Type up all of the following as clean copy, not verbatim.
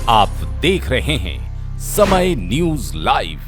आप देख रहे हैं समय न्यूज लाइव।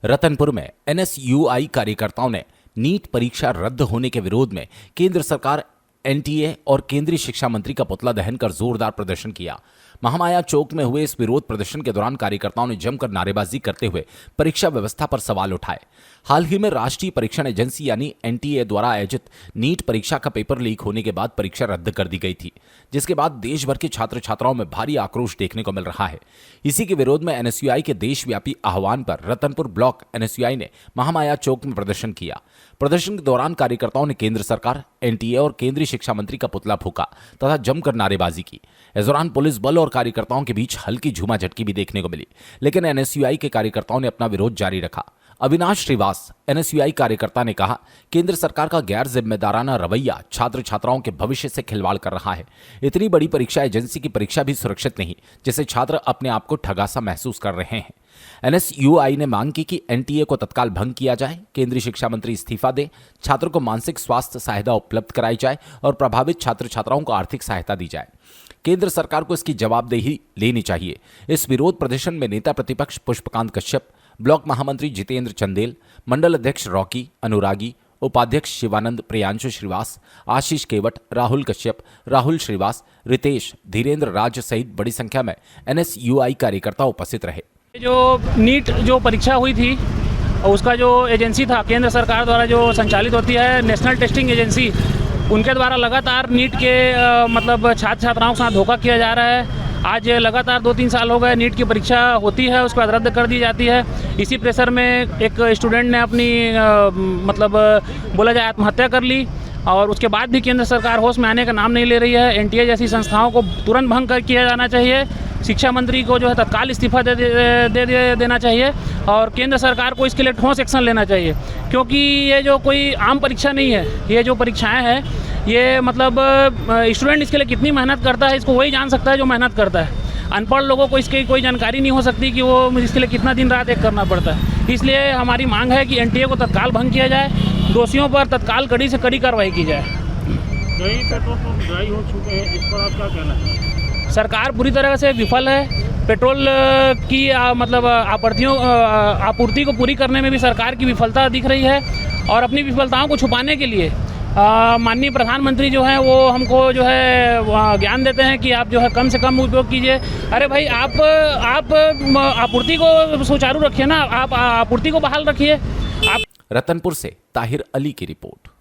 रतनपुर में एनएसयूआई कार्यकर्ताओं ने नीट परीक्षा रद्द होने के विरोध में केंद्र सरकार, एनटीए और केंद्रीय शिक्षा मंत्री का पुतला दहन कर जोरदार प्रदर्शन किया। महामाया चौक में हुए इस विरोध प्रदर्शन के दौरान कार्यकर्ताओं ने जमकर नारेबाजी करते हुए परीक्षा व्यवस्था पर सवाल उठाए। हाल ही में राष्ट्रीय परीक्षण एजेंसी यानी एनटीए द्वारा आयोजित नीट परीक्षा का पेपर लीक होने के बाद परीक्षा रद्द कर दी गई थी, जिसके बाद देश भर के छात्र छात्राओं में भारी आक्रोश देखने को मिल रहा है। इसी के विरोध में एनएसयूआई के देशव्यापी आह्वान पर रतनपुर ब्लॉक एनएसयूआई ने महामाया चौक में प्रदर्शन किया। प्रदर्शन के दौरान कार्यकर्ताओं ने केंद्र सरकार, एनटीए और केंद्रीय शिक्षा मंत्री का पुतला फूंका तथा जमकर नारेबाजी की। इस दौरान पुलिस बल और कार्यकर्ताओं के बीच हल्की झूमाझटकी भी देखने को मिली, लेकिन एनएसयूआई के कार्यकर्ताओं ने अपना विरोध जारी रखा। अविनाश श्रीवास, एनएसयूआई कार्यकर्ता, ने कहा, केंद्र सरकार का गैर जिम्मेदाराना रवैया छात्र छात्राओं के भविष्य से खिलवाड़ कर रहा है। इतनी बड़ी परीक्षा एजेंसी की परीक्षा भी सुरक्षित नहीं, जिससे छात्र अपने आप को ठगासा महसूस कर रहे हैं। एनएसयूआई ने मांग की कि एनटीए को तत्काल भंग किया जाए, केंद्रीय शिक्षा मंत्री इस्तीफा दे, छात्रों को मानसिक स्वास्थ्य सहायता उपलब्ध कराई जाए और प्रभावित छात्र छात्राओं को आर्थिक सहायता दी जाए। केंद्र सरकार को इसकी जवाबदेही लेनी चाहिए। इस विरोध प्रदर्शन में नेता प्रतिपक्ष पुष्पकांत कश्यप, ब्लॉक महामंत्री जितेंद्र चंदेल, मंडल अध्यक्ष रॉकी अनुरागी, उपाध्यक्ष शिवानंद, प्रियांशु श्रीवास, आशीष केवट, राहुल कश्यप, राहुल श्रीवास, रितेश, धीरेन्द्र राज सहित बड़ी संख्या में एनएसयूआई कार्यकर्ता उपस्थित रहे। जो नीट जो परीक्षा हुई थी, उसका जो एजेंसी था केंद्र सरकार द्वारा जो संचालित होती है नेशनल टेस्टिंग एजेंसी, उनके द्वारा लगातार नीट के मतलब छात्र छात्राओं के साथ धोखा किया जा रहा है। आज लगातार 2-3 साल हो गए नीट की परीक्षा होती है, उसके बाद रद्द कर दी जाती है। इसी प्रेशर में एक स्टूडेंट ने अपनी मतलब बोला जाए आत्महत्या कर ली और उसके बाद भी केंद्र सरकार होश में आने का नाम नहीं ले रही है। एनटीए जैसी संस्थाओं को तुरंत भंग किया जाना चाहिए। शिक्षा मंत्री को जो है तत्काल इस्तीफा देना चाहिए और केंद्र सरकार को इसके लिए ठोस एक्शन लेना चाहिए, क्योंकि ये जो कोई आम परीक्षा नहीं है। ये जो परीक्षाएं हैं, ये मतलब स्टूडेंट इसके लिए कितनी मेहनत करता है, इसको वही जान सकता है जो मेहनत करता है। अनपढ़ लोगों को इसकी कोई जानकारी नहीं हो सकती कि वो इसके लिए कितना दिन रात एक करना पड़ता है। इसलिए हमारी मांग है कि एनटीए को तत्काल भंग किया जाए, दोषियों पर तत्काल कड़ी से कड़ी कार्रवाई की जाए। कई पेट्रोल पंप ड्राई हो चुके हैं, इस पर आप क्या कहना है? सरकार पूरी तरह से विफल है। पेट्रोल की मतलब आपूर्ति को पूरी करने में भी सरकार की विफलता दिख रही है और अपनी विफलताओं को छुपाने के लिए माननीय प्रधानमंत्री जो हैं वो हमको जो है ज्ञान देते हैं कि आप जो है कम से कम उपयोग कीजिए। अरे भाई, आप आपूर्ति को सुचारू रखिए ना, आप आपूर्ति को बहाल रखिए। रतनपुर से ताहिर अली की रिपोर्ट।